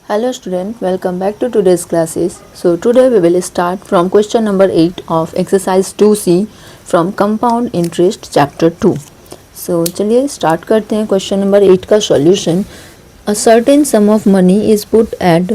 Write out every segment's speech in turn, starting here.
Hello student, welcome back to today's classes. So today we will start from question number 8 of exercise 2C from compound interest chapter 2. So चलिए start करते हैं question number 8 का solution. A certain sum of money is put at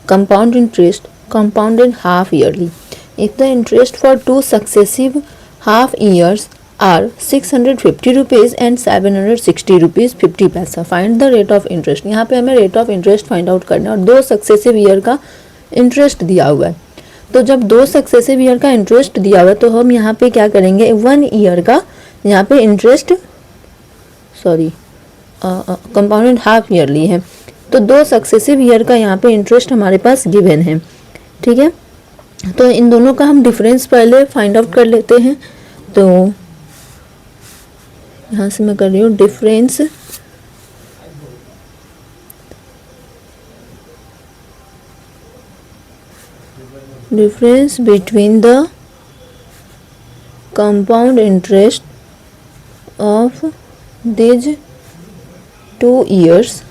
compound interest compounded half yearly. If the interest for two successive half years are 650 rupees and 760 rupees 50 पैसा. Find the rate of interest. यहाँ पे हमें rate of interest find out करना है और दो successive year का interest दिया हुआ है. तो जब दो सक्सेसिव ईयर का इंटरेस्ट दिया हुआ है तो हम यहाँ पे क्या करेंगे, 1 ईयर का यहाँ पे इंटरेस्ट कंपाउंडेड हाफ ईयरली है तो दो सक्सेसिव ईयर का यहाँ पे इंटरेस्ट हमारे पास गिवन है. ठीक है, तो इन दोनों का हम डिफरेंस पहले फाइंड आउट कर लेते हैं. तो यहाँ से मैं कर रही हूँ difference between the compound interest of these 2 years.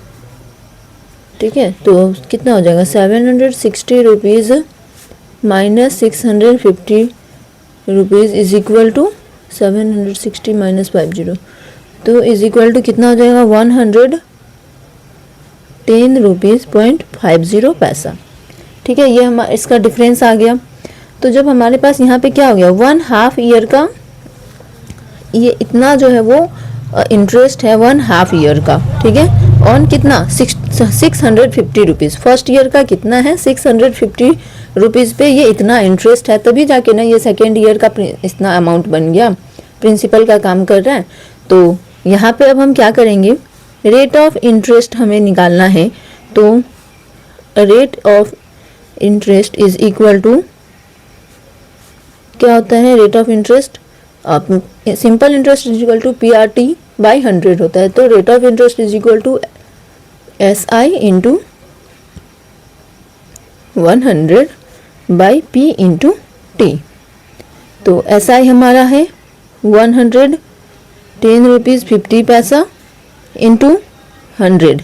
ठीक है, तो कितना हो जाएगा 760 rupees minus 650 rupees is equal to 760 minus 50 तो इज इक्वल टू कितना हो जाएगा 110 रुपीज़ .50 पैसा. ठीक है, ये हमारा इसका डिफरेंस आ गया. तो जब हमारे पास यहाँ पे क्या हो गया 1/2 ईयर का ये इतना जो है वो इंटरेस्ट है 1/2 ईयर का. ठीक है, ऑन कितना 650 रुपीज़. फर्स्ट ईयर का कितना है 650 रुपीज़ पे ये इतना इंटरेस्ट है, तभी जाके ना ये सेकेंड ईयर का इतना अमाउंट बन गया, प्रिंसिपल का काम कर रहा है. तो यहाँ पे अब हम क्या करेंगे, रेट ऑफ इंटरेस्ट हमें निकालना है. तो rate of interest is equal to क्या होता है, rate of interest simple interest is equal to PRT by 100 होता है. तो rate of interest is equal to SI into 100 by P into T. तो SI हमारा है 110 रुपीज़ 50 पैसा इंटू 100.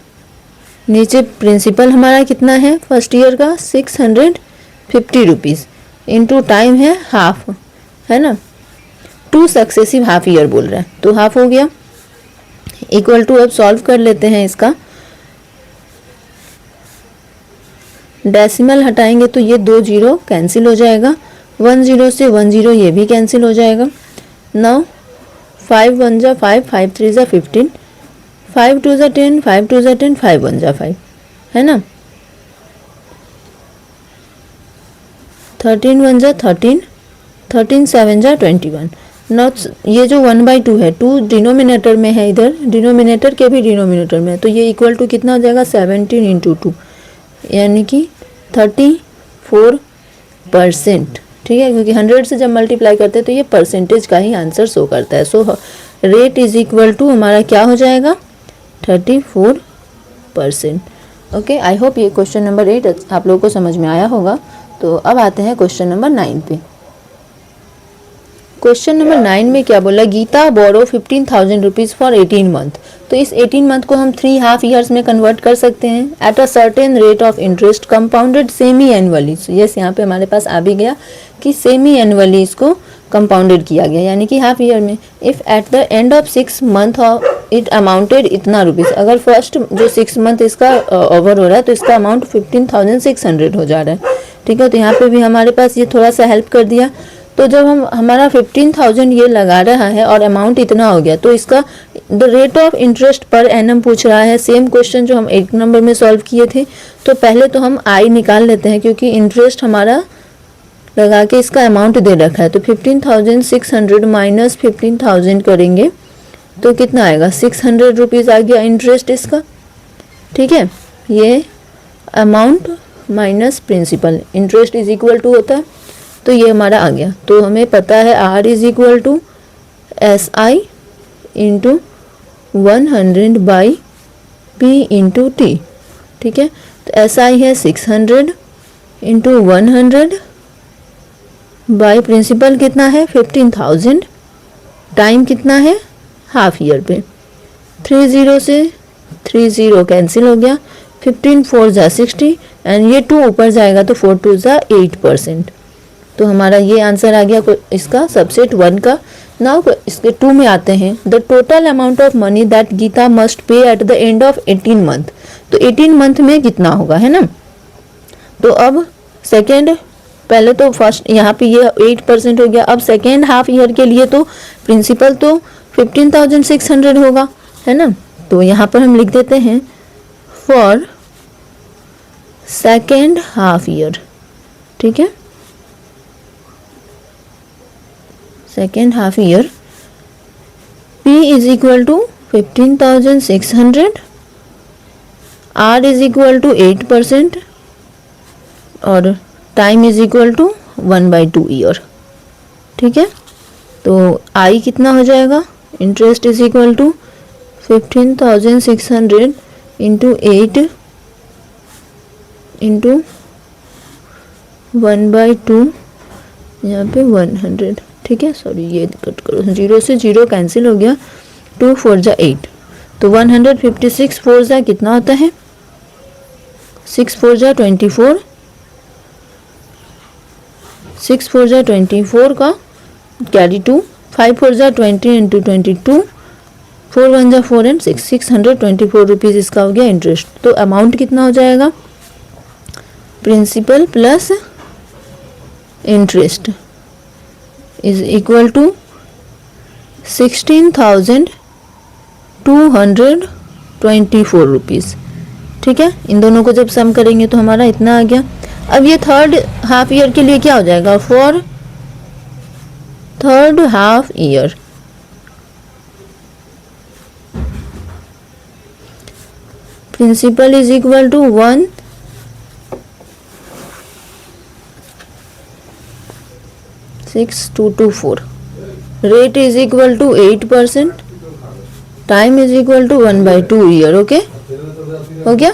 नीचे प्रिंसिपल हमारा कितना है फर्स्ट ईयर का 650 रुपीज़ इंटू टाइम है हाफ, है ना, 2 सक्सेसिव हाफ ईयर बोल रहा है तो हाफ हो गया. इक्वल टू अब सॉल्व कर लेते हैं इसका. डेसिमल हटाएंगे तो ये 2 0 कैंसिल हो जाएगा, 1 0 से 1 0 ये भी कैंसिल हो जाएगा. नाउ 5 1 जा 5, 5 3 जा 15, 5 2 जा 10, 5 2 जा 10, 5 1 जा 5, है ना. 13 1 जा 13, 13 7 जा 21. नॉट ये जो 1/2 है 2 डिनोमिनेटर में है, इधर डिनोमिनेटर के भी डिनोमिनेटर में है, तो ये इक्वल टू कितना हो जाएगा 17 इंटू 2 यानी कि 34%. ठीक है, क्योंकि 100 से जब मल्टीप्लाई करते हैं तो ये परसेंटेज का ही आंसर शो करता है. So rate is equal to हमारा क्या हो जाएगा 34%. ओके, आई होप ये क्वेश्चन नंबर 8 आप लोगों को समझ में आया होगा. तो अब आते हैं क्वेश्चन नंबर 9 पे. क्वेश्चन नंबर 9 में क्या बोला, गीता बोरो 15,000 रुपीज़ फॉर 18 मंथ. तो इस 18 मंथ को हम 3 हाफ ईयर्स में कन्वर्ट कर सकते हैं at a certain rate of interest compounded semi annually. Yes, यहाँ पे हमारे पास आ भी गया कि सेमी एनुअली इसको कंपाउंडेड किया गया यानी कि हाफ ईयर में. If at the end of 6 month it amounted इतना रुपीज़, अगर फर्स्ट जो 6 मंथ इसका ओवर हो रहा है तो इसका अमाउंट 15,600 हो जा रहा है. ठीक है, तो यहाँ पे भी हमारे पास ये थोड़ा सा हेल्प कर दिया. तो जब हमारा 15,000 ये लगा रहा है और अमाउंट इतना हो गया तो इसका the rate of interest per annum पूछ रहा है. सेम क्वेश्चन जो हम 8 नंबर में सॉल्व किए थे. तो पहले तो हम आई निकाल लेते हैं क्योंकि इंटरेस्ट हमारा लगा के इसका अमाउंट दे रखा है. तो 15,600 माइनस 15,000 करेंगे तो कितना आएगा 600 रुपीज़ आ गया इंटरेस्ट इसका. ठीक है, ये amount minus principal, interest is equal to होता है तो ये हमारा आ गया. तो हमें पता है R is equal to SI into 100 by P into T. ठीक है, तो SI है 600 इंटू 100 बाई प्रिंसिपल कितना है 15,000, टाइम कितना है हाफ ईयर पे. 3 0 से 3 0 कैंसिल हो गया, 15 4 जा 60 एंड ये 2 ऊपर जाएगा तो 4 2 जा 8%। तो हमारा ये आंसर आ गया इसका सबसेट 1 का। नाउ इसके 2 में आते हैं। The total amount of money that Geeta must pay at the end of 18 month. तो 18 मंथ में कितना होगा, है ना। तो अब सेकेंड, पहले तो फर्स्ट यहाँ पे ये 8% हो गया। अब सेकेंड हाफ ईयर के लिए तो प्रिंसिपल तो 15,600 होगा, है ना। तो यहाँ पर हम लिख देते हैं फॉर सेकेंड हाफ ईयर, ठीक है। Second half year P is equal to 15,600, R is equal to 8% और time is equal to 1/2 year, ठीक है। तो I कितना हो जाएगा, interest is equal to 15,600 into 8 into 1/2, यहाँ पे 100, ठीक है। सॉरी ये कट करो, 0 से 0 कैंसिल हो गया, 2 4 जा 8, तो 156 4 जा कितना होता है, 6 4 जा 24, 6 4 जा 24 का कैरी 2, 5 4 जा 20 इंटू 22, 4 1 जा 4 एंड 6, 624 रुपीज़ इसका हो गया इंटरेस्ट। तो अमाउंट कितना हो जाएगा, principal plus interest is equal to 16,224 rupees, ठीक है। इन दोनों को जब सम करेंगे तो हमारा इतना आ गया। अब ये थर्ड हाफ ईयर के लिए क्या हो जाएगा, for third half year principal is equal to 1,6,224, rate is equal to 8%, time is equal to 1/2 year, okay हो गया।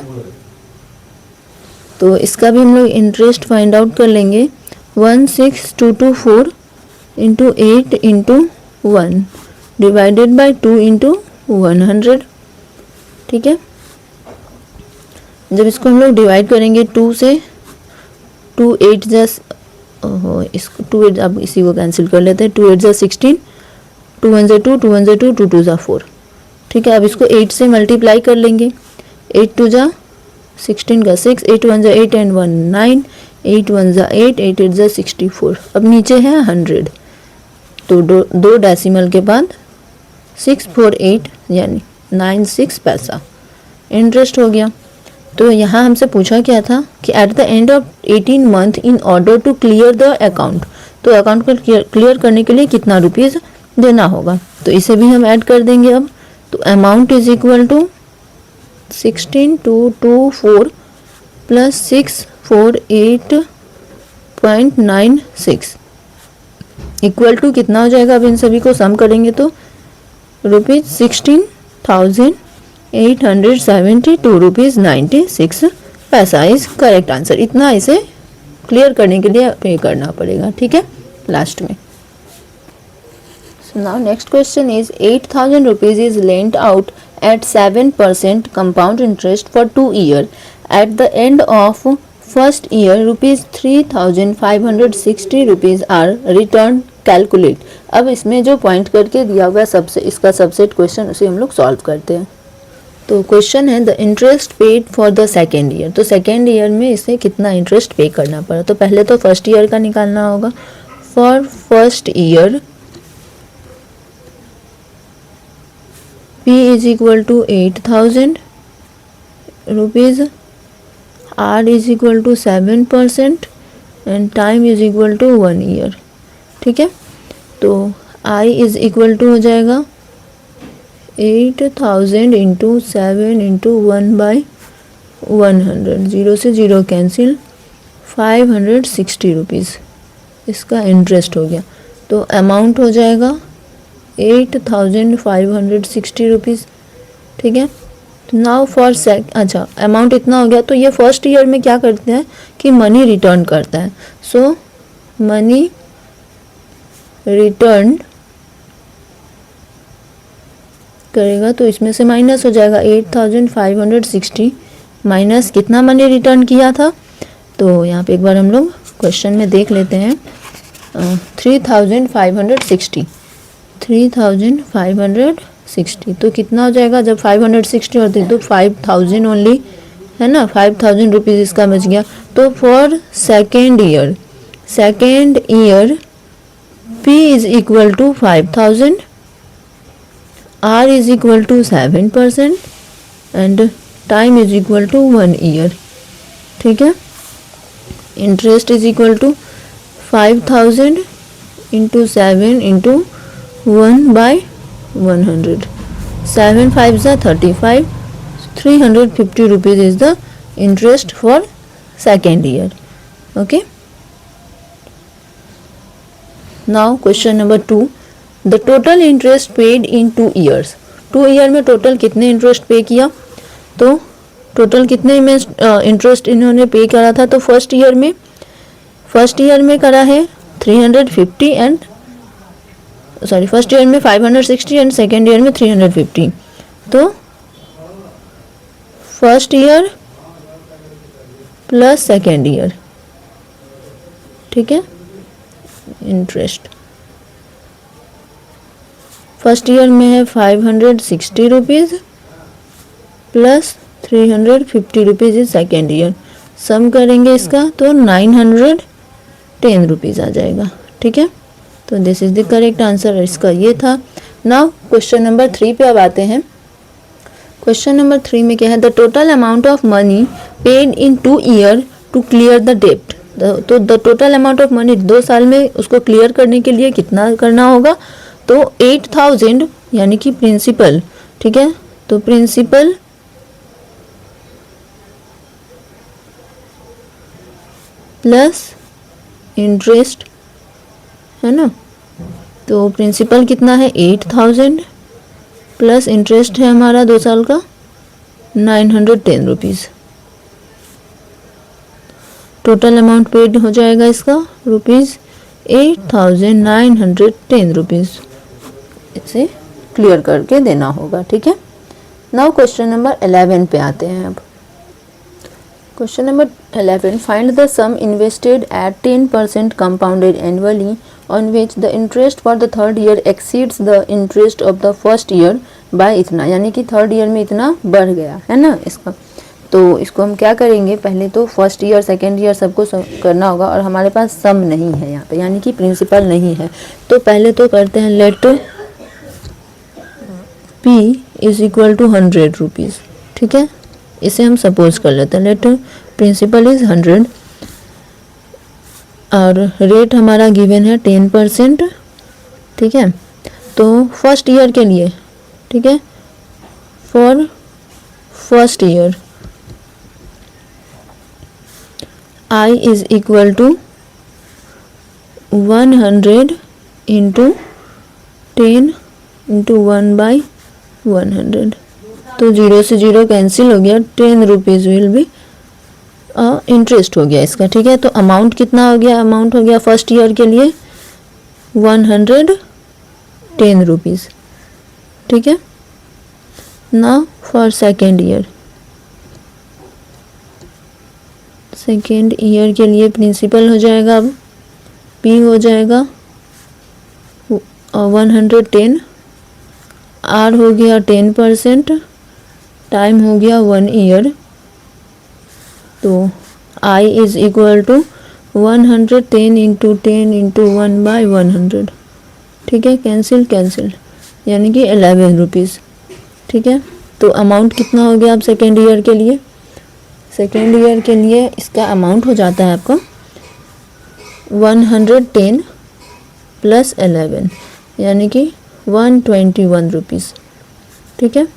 तो इसका भी हम लोग इंटरेस्ट फाइंड आउट कर लेंगे, 1,6,224 into 8 into 1 divided by 2 into 100, ठीक है। जब इसको हम लोग डिवाइड करेंगे 2 से, 2 8 जस्ट इसको 2 8, अब इसी को कैंसिल कर लेते हैं, 2 8 जा 16, 2 1 जा 2, 2 1 जा 2, 2 2 जा 4, ठीक है। अब इसको 8 से मल्टीप्लाई कर लेंगे, 8 2 जा 16 का 6, 8 1 जा 8 एंड 1 9, 8 1 जा 8, 8 8 जा 64। अब नीचे है 100, तो दो डेसिमल के बाद 648 यानी 96 पैसा इंटरेस्ट हो गया। तो यहाँ हमसे पूछा क्या था कि at the end of 18 month in order to clear the account, तो अकाउंट को क्लियर करने के लिए कितना रुपीज़ देना होगा। तो इसे भी हम ऐड कर देंगे अब। तो amount is equal to 16,224 plus 648.96 equal to कितना हो जाएगा। अब इन सभी को सम करेंगे तो ₹16,872.96 पैसा इज करेक्ट आंसर। इतना इसे क्लियर करने के लिए पे करना पड़ेगा, ठीक है, लास्ट में। So now next question is 8,000 rupees is lent out at 7% compound interest for 2 years. At the end of first year, ₹3,560 rupees are returned. Calculate. अब इसमें जो पॉइंट करके दिया हुआ है सबसे इसका सबसेट क्वेश्चन, उसे हम लोग सॉल्व करते हैं। तो क्वेश्चन है the interest paid for the second year. तो सेकेंड ईयर में इसे कितना इंटरेस्ट पे करना पड़ा। तो पहले तो फर्स्ट ईयर का निकालना होगा। For first year P is equal to 8,000 rupees, R is equal to 7% and time is equal to 1 year, ठीक है। तो I is equal to हो जाएगा 8,000 इंटू 7 इंटू 1/100, 0 से 0 कैंसिल, 560 रुपीज़ इसका इंटरेस्ट हो गया। तो अमाउंट हो जाएगा 8,560 रुपीज़, ठीक है। नाउ फॉर अच्छा अमाउंट इतना हो गया। तो ये फर्स्ट ईयर में क्या करते हैं कि मनी रिटर्न करता है। सो मनी रिटर्न करेगा तो इसमें से माइनस हो जाएगा 8,560 माइनस कितना मनी रिटर्न किया था, तो यहाँ पे एक बार हम लोग क्वेश्चन में देख लेते हैं। 3560, 3560 तो कितना हो जाएगा, जब 560 होती तो 5000 ओनली है ना, 5000 रुपीज़ इसका बच गया। तो for second year P is equal to 5000, R is equal to 7% and time is equal to 1 year. ठीक है, interest is equal to 5000 into 7 into 1/100, 7 5 जा 35, 350 rupees is the interest for second year. Okay, now question number 2, the total interest paid in 2 years, 2 year में total कितने interest पे किया, तो total कितने में इंटरेस्ट इन्होंने पे करा था, तो फर्स्ट ईयर में करा है 350 एंड फर्स्ट ईयर में 560 एंड सेकेंड ईयर में 350। तो first year plus second year, ठीक है, इंटरेस्ट फर्स्ट ईयर में है 560 rupees plus 350 rupees is second year, sum करेंगे इसका तो 910 रुपीज़ आ जाएगा। ठीक है, तो this is the correct answer, इसका ये था। नाउ क्वेश्चन नंबर 3 पे अब आते हैं। क्वेश्चन नंबर 3 में क्या है, the total amount of money paid in 2 year to clear the डेप्ट, तो the total amount of money 2 साल में उसको क्लियर करने के लिए कितना करना होगा, तो 8000 यानी कि प्रिंसिपल। ठीक है, तो प्रिंसिपल प्लस इंटरेस्ट है ना, तो प्रिंसिपल कितना है 8000 प्लस इंटरेस्ट है हमारा 2 साल का 910 रुपीज़, टोटल अमाउंट पेड हो जाएगा इसका ₹8910 रुपीज़, इसे क्लियर करके देना होगा। ठीक है, नाउ क्वेश्चन नंबर 11 पे आते हैं। अब question number 11, find the sum invested at 10% compounded annually on which the interest for the third year exceeds the interest of the first year by इतना, यानी कि थर्ड ईयर में इतना बढ़ गया है ना इसका। तो इसको हम क्या करेंगे, पहले तो फर्स्ट ईयर सेकेंड ईयर सबको करना होगा और हमारे पास सम नहीं है यहाँ पे, यानी कि प्रिंसिपल नहीं है। तो पहले तो करते हैं let P is equal to 100 rupees. ठीक है, इसे हम सपोज कर लेते हैं, लेट प्रिंसिपल इज 100 और रेट हमारा गिवन है 10%। ठीक है, तो फर्स्ट ईयर के लिए, ठीक है, for first year I is equal to 100 into 10 into 1/100, तो 0 से 0 कैंसिल हो गया, 10 रुपीज़ विल बी इंटरेस्ट हो गया इसका। ठीक है, तो अमाउंट कितना हो गया, अमाउंट हो गया फर्स्ट ईयर के लिए 110 रुपीज़। ठीक है, ना फॉर सेकेंड ईयर के लिए प्रिंसिपल हो जाएगा, अब P हो जाएगा 110, R हो गया 10%, टाइम हो गया 1 ईयर, तो I is equal to 110 into 10 into 1/100। ठीक है, कैंसिल यानी कि 11 रुपीज़। ठीक है, तो अमाउंट कितना हो गया अब सेकेंड ईयर के लिए, सेकेंड ईयर के लिए इसका अमाउंट हो जाता है आपका 110 प्लस 11 यानी कि 121 रुपीज़। ठीक है,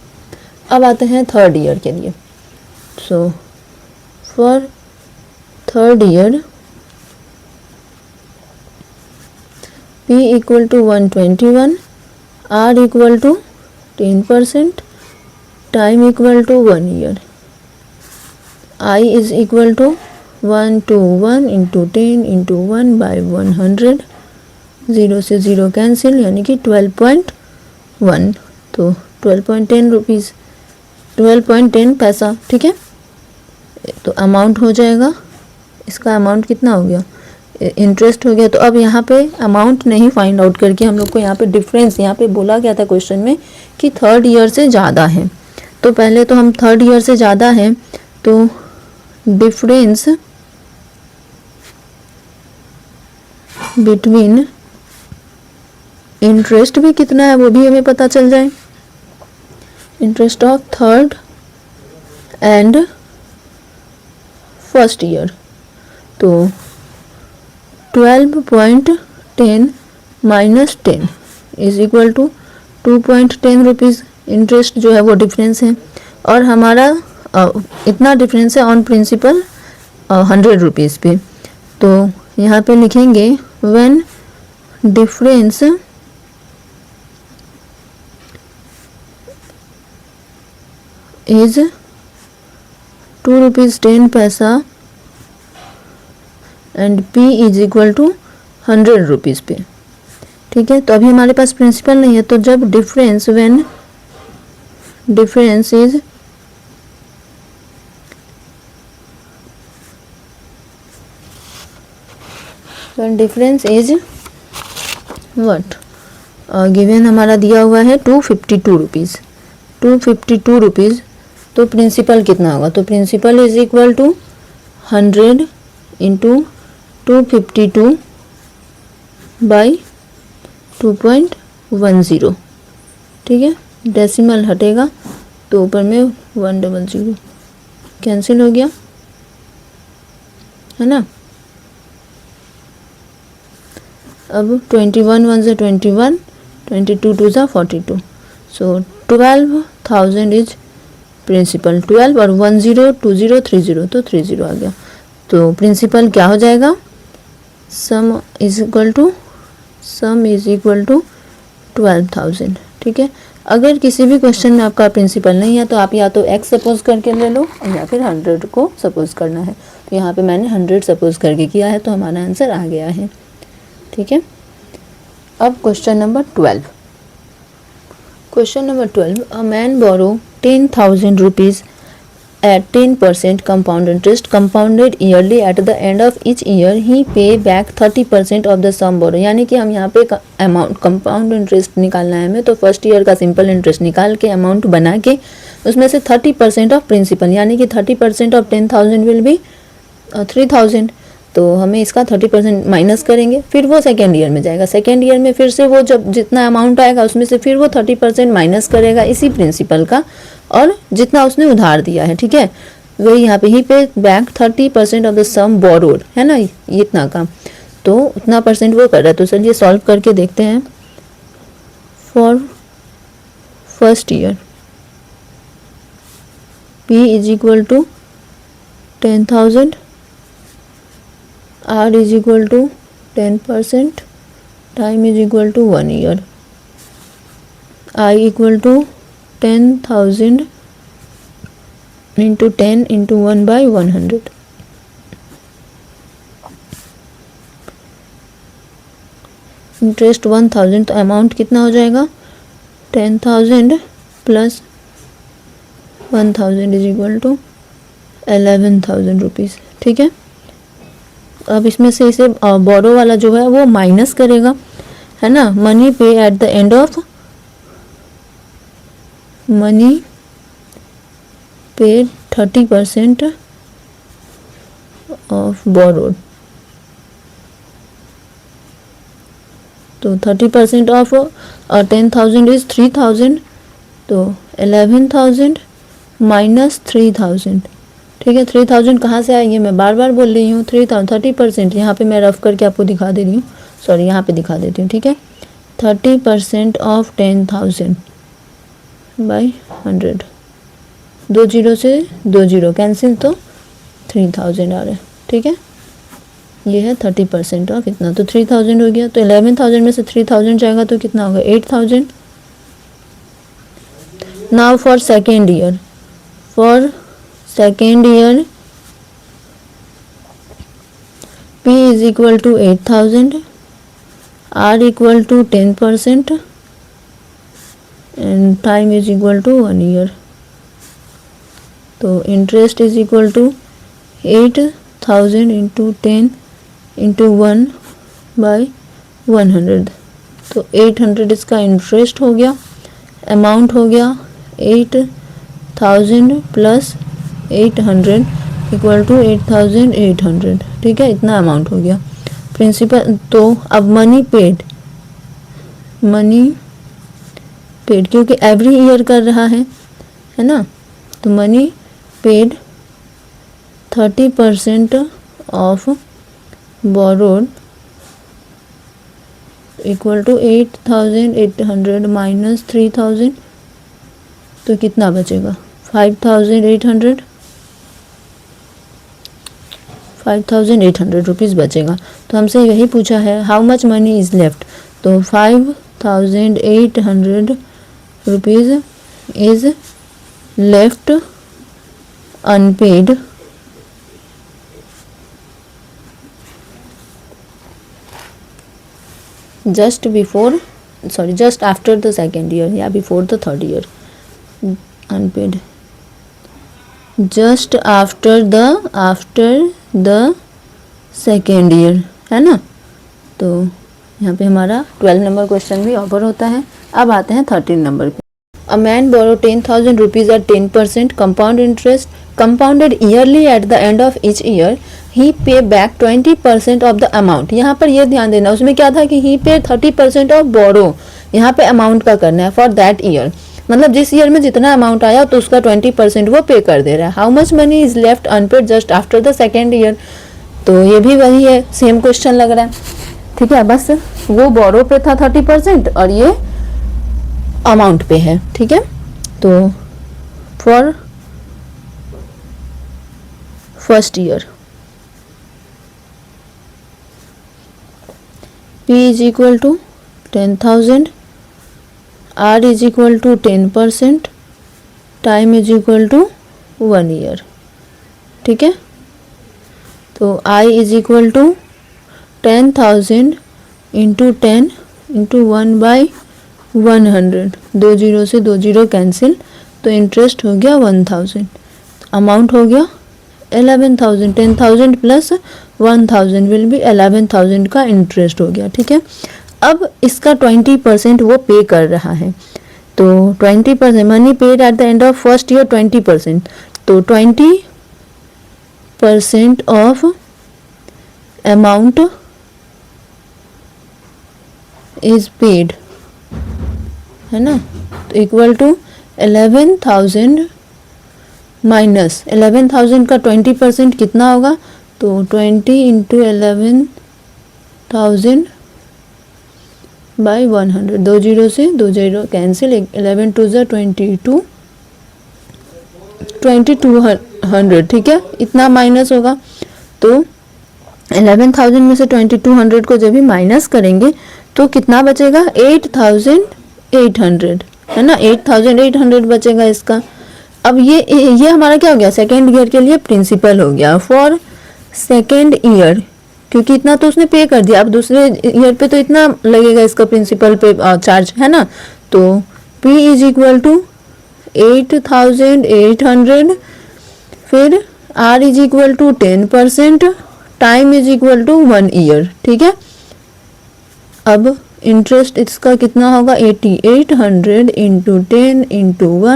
अब आते हैं थर्ड ईयर के लिए। So for third year P equal to 121, R equal to 10%, time equal to 1 year, I is equal to 121 into 10 into 1/100, 0 से 0 कैंसिल यानी कि 12.1, तो 12.10 रुपीज़, 12.10 पैसा। ठीक है, तो अमाउंट हो जाएगा, इसका अमाउंट कितना हो गया, इंटरेस्ट हो गया। तो अब यहाँ पे अमाउंट नहीं फाइंड आउट करके हम लोग को यहाँ पे डिफरेंस, यहाँ पे बोला गया था क्वेश्चन में कि थर्ड ईयर से ज़्यादा है, तो पहले तो हम थर्ड ईयर से ज़्यादा है तो डिफरेंस बिटवीन इंटरेस्ट भी कितना है वो भी हमें पता चल जाए। Interest of third and first year, तो 12.10 minus 10 is equal to 2.10 rupees interest जो है वो डिफरेंस है, और हमारा इतना डिफरेंस है ऑन प्रिंसिपल 100 रुपीज़ पे। तो यहाँ पे लिखेंगे व्हेन डिफरेंस इज 2 रुपीज़ 10 पैसा and P is equal to 100 rupees पे। ठीक है, तो अभी हमारे पास प्रिंसिपल नहीं है, तो जब difference when difference is what given हमारा दिया हुआ है 252 रुपीज़, 252 रुपीज़, तो प्रिंसिपल कितना होगा, तो principal is equal to 100 into 252 by 2.10। ठीक है, डेसिमल हटेगा तो ऊपर में 100 कैंसिल हो गया, है ना। अब 21 1 से 21, 22 2 से 42, सो 12,000 इज प्रिंसिपल, 12 और 10 20 30, तो 30 आ गया। तो प्रिंसिपल क्या हो जाएगा, सम इज इक्वल टू 12,000। ठीक है, अगर किसी भी क्वेश्चन में आपका प्रिंसिपल नहीं है तो आप या तो x सपोज करके ले लो या फिर 100 को सपोज करना है। तो यहाँ पे मैंने 100 सपोज करके किया है, तो हमारा आंसर आ गया है। ठीक है, अब question number 12। Question number 12, a man borrow 10,000 rupees at 10% compound interest compounded yearly at the end of each year he pay back 30% of the sum borrowed। यानी कि हम यहाँ पे अमाउंट कंपाउंड इंटरेस्ट निकालना है हमें, तो फर्स्ट ईयर का सिंपल इंटरेस्ट निकाल के अमाउंट बना के उसमें से 30% ऑफ प्रिंसिपल, यानी कि 30% ऑफ 10,000 विल बी 3,000, तो हमें इसका 30% माइनस करेंगे, फिर वो सेकेंड ईयर में जाएगा। सेकेंड ईयर में फिर से वो जब जितना अमाउंट आएगा उसमें से फिर वो 30% माइनस करेगा इसी प्रिंसिपल का, और जितना उसने उधार दिया है। ठीक है, वही यहाँ पे ही pay back 30% of the sum borrowed, है ना, ये इतना का, तो उतना परसेंट वो कर रहा है। तो चलिए सॉल्व करके देखते हैं। For first year P is equal to 10,000, R is equal to 10%, time is equal to 1 year, I equal to 10,000 into 10 into 1 by 100। Interest 1,000, तो अमाउंट कितना हो जाएगा, 10,000 plus 1,000 is equal to 11,000 rupees. ठीक है, अब इसमें से इसे बोरो वाला जो है वो माइनस करेगा, है ना। मनी पे at the end of money पे 30% ऑफ बोरोड, तो 30% ऑफ 10,000 इज 3,000, तो 11,000 माइनस 3,000। ठीक है, 3,000 कहाँ से आएंगे, मैं बार बार बोल रही हूँ 3,000 30%, यहाँ पे मैं रफ करके आपको दिखा दे रही हूँ, सॉरी यहाँ पे दिखा देती हूँ। ठीक है, 30% ऑफ 10,000 बाई 100, 2 जीरो से 2 जीरो कैंसिल, तो 3,000 आ रहा है। ठीक है, ये है 30% ऑफ इतना, तो 3,000 हो गया। तो 11,000 में से 3,000 जाएगा तो कितना होगा, 8,000। Now for second year, for second year P is equal to 8,000, R equal to 10% and time is equal to 1 year. तो interest is equal to 8,000 into 10 into 1/100, तो 800 इसका इंटरेस्ट हो गया, अमाउंट हो गया 8,000 प्लस 800 इक्वल टू 8,800, ठीक है, इतना अमाउंट हो गया प्रिंसिपल। तो अब मनी पेड क्योंकि एवरी ईयर कर रहा है ना, तो money paid 30% of borrowed equal to 8,800 minus 3,000, तो कितना बचेगा 5,800 रुपीज़ बचेगा। तो हमसे यही पूछा है how much money is left, तो 5,800 rupees is left unpaid just after the second year या before the third year, unpaid just after the second year, है ना। तो यहाँ पे हमारा 12 नंबर क्वेश्चन भी ओवर होता है। अब आते हैं 13 नंबर पे। A man borrow 10,000 rupees at 10% compound interest compounded yearly at the end of each year. He pay back 20% of the amount. यहाँ पर ये ध्यान देना, उसमें क्या था कि he pay 30% of borrow, यहाँ पे अमाउंट का करना है for that year, मतलब जिस ईयर में जितना अमाउंट आया तो उसका 20% वो पे कर दे रहा है। How much money is left unpaid just after the second year, तो ये भी वही है, सेम क्वेश्चन लग रहा है, ठीक है, बस वो बोरो पे था 30% और ये अमाउंट पे है, ठीक है। तो for first year P is equal to 10,000, R is equal to 10%, time is equal to 1 year, ठीक है। तो I is equal to 10,000 into 10 into 1/100, 2 zero से 2 जीरो कैंसिल, तो इंटरेस्ट हो गया 1,000, अमाउंट हो गया 11,000, 10,000 प्लस 1,000 विल बी 11,000 का इंटरेस्ट हो गया, ठीक है। अब इसका 20% वो पे कर रहा है, तो 20% money paid eight the end of first year 20%, तो 20% ऑफ अमाउंट इज पेड, है ना, तो इक्वल टू 11,000 माइनस 11,000 का 20% कितना होगा, तो 20 इंटू 11,000 बाई 100, 2 जीरो से 2 जीरो कैंसिल, 11 टू ज़ा 22, 2200, ठीक है, इतना माइनस होगा। तो 11,000 में से 2200 को जब भी माइनस करेंगे तो कितना बचेगा 8,800, है ना, 8,800 बचेगा इसका। अब ये हमारा क्या हो गया, सेकेंड ईयर के लिए प्रिंसिपल हो गया फॉर सेकेंड ईयर, क्योंकि इतना तो उसने पे कर दिया, अब दूसरे ईयर पे तो इतना लगेगा इसका प्रिंसिपल पे चार्ज, है ना। तो P इज इक्वल टू 8,800, फिर R is equal to 10%, time is equal to 1 year, ठीक है। अब इंटरेस्ट इसका कितना होगा 8,800 इंटू 10 इंटू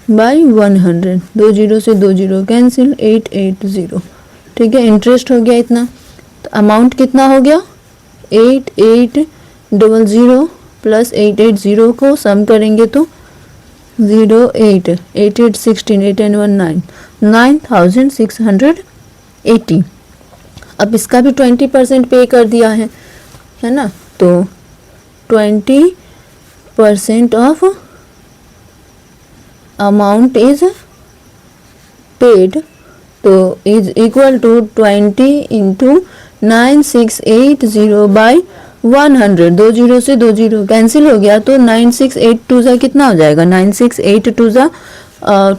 1/100, 2 जीरो से 2 जीरो कैंसिल, 880, ठीक है, इंटरेस्ट हो गया इतना। तो अमाउंट कितना हो गया 8,800 प्लस 880 को सम करेंगे तो 08, 8 8 16, 8 and 1 9, 9,680। अब इसका भी 20% पे कर दिया है ना, तो 20% ऑफ अमाउंट इज पेड, तो is equal to 20 into 9,680 by 100, 2 zero से 2 जीरो कैंसिल हो गया, तो 9,682 ज़ा कितना हो जाएगा, 9,682 ज़ा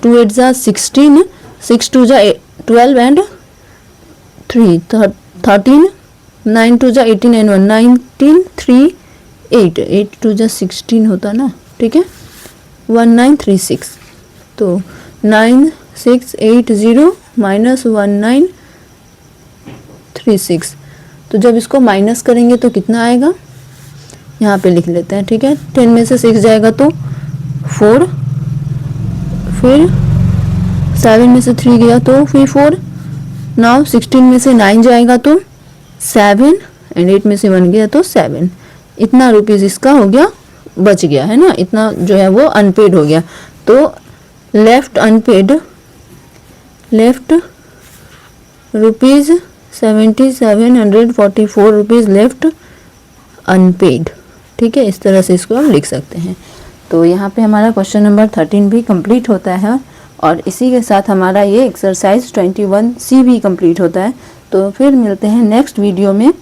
2 8 ज़ा 16, 6 2 ज़ा 12 एंड 3 13, 9 2 ज़ा 18 एंड 1 19 3 8, 8 2 ज़ा 16 होता ना, ठीक है, 1936, तो 9 680 माइनस 1936। तो जब इसको माइनस करेंगे तो कितना आएगा, यहाँ पे लिख लेते हैं, ठीक है। 10 में से 6 जाएगा तो 4, फिर 7 में से 3 गया तो फिर 4, नाउ 16 में से 9 जाएगा तो 7 एंड 8 में से 1 गया तो 7। इतना रुपीज़ इसका हो गया, बच गया है ना, इतना जो है वो अनपेड हो गया। तो left unpaid, left rupees 7744 rupees left unpaid, ठीक है। इस तरह से इसको हम लिख सकते हैं। तो यहाँ पे हमारा क्वेश्चन नंबर 13 भी कंप्लीट होता है और इसी के साथ हमारा ये एक्सरसाइज 21C भी कंप्लीट होता है। तो फिर मिलते हैं नेक्स्ट वीडियो में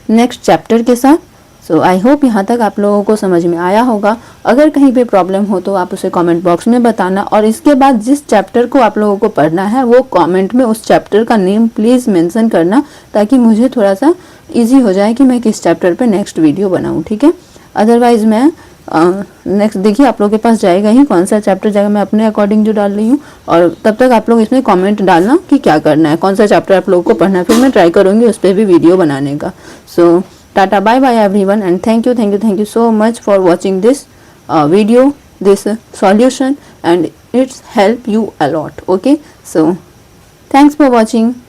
नेक्स्ट चैप्टर के साथ। सो आई होप यहाँ तक आप लोगों को समझ में आया होगा। अगर कहीं पे प्रॉब्लम हो तो आप उसे कमेंट बॉक्स में बताना, और इसके बाद जिस चैप्टर को आप लोगों को पढ़ना है वो कमेंट में उस चैप्टर का नेम प्लीज़ मेंशन करना, ताकि मुझे थोड़ा सा इजी हो जाए कि मैं किस चैप्टर पे नेक्स्ट वीडियो बनाऊँ, ठीक है। अदरवाइज़ मैं नेक्स्ट देखिए आप लोगों के पास जाएगा ही, कौन सा चैप्टर जाएगा मैं अपने अकॉर्डिंग जो डाल रही हूँ, और तब तक आप लोग इसमें कमेंट डालना कि क्या करना है, कौन सा चैप्टर आप लोगों को पढ़ना है, फिर मैं ट्राई करूँगी उस पर भी वीडियो बनाने का। So tata, bye bye everyone, and thank you so much for watching this video, this solution, and it's help you a lot. Okay, so thanks for watching.